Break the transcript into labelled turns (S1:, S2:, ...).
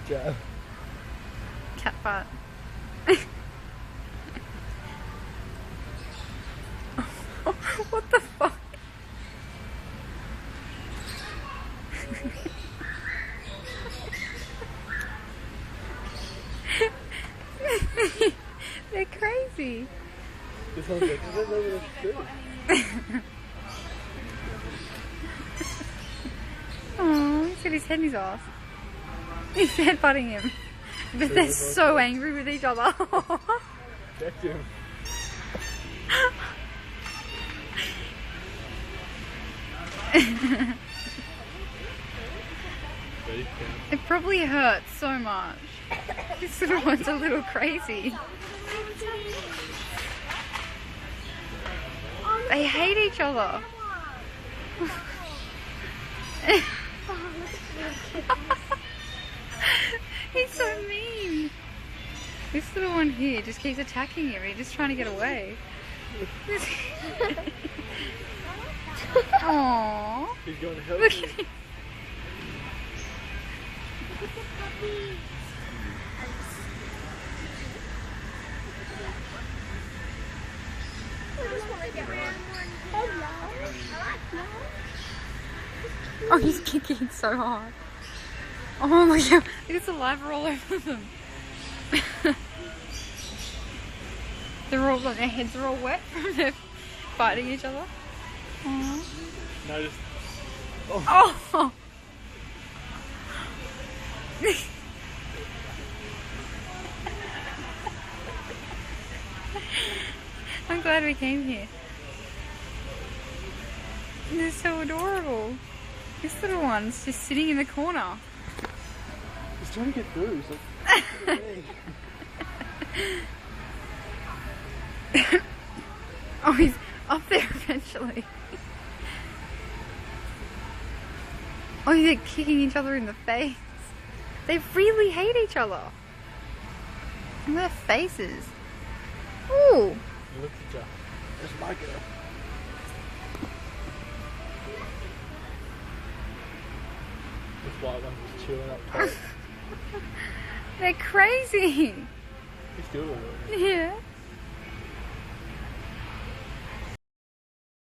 S1: Jab.
S2: Cat fight. What the fuck? They're crazy.
S1: This one's like, I don't know what to do.
S2: Oh, he's got his head in his ass. He's headbutting him. But they're so angry with each other.
S1: Check him.
S2: It probably hurts so much. This little one's a little crazy. They hate each other. He's so mean. This little one here just keeps attacking him. He's just trying to get away. Aww.
S1: He's going to help
S2: Look
S1: you.
S2: at him. Oh, he's kicking so hard. Oh my god, look at the saliva all over them. They're all, like, their heads are all wet from their fighting each other. Aww.
S1: No, just...
S2: Oh! I'm glad we came here. They're so adorable. This little one's just sitting in the corner.
S1: He's trying to get through. He's like,
S2: Oh, he's up there eventually. Oh, they're kicking each other in the face. They really hate each other. Look at their faces. Ooh.
S1: He looks at you. That's my girl. This white one's just chilling up top.
S2: They're crazy.
S1: He's still a little.
S2: Yeah.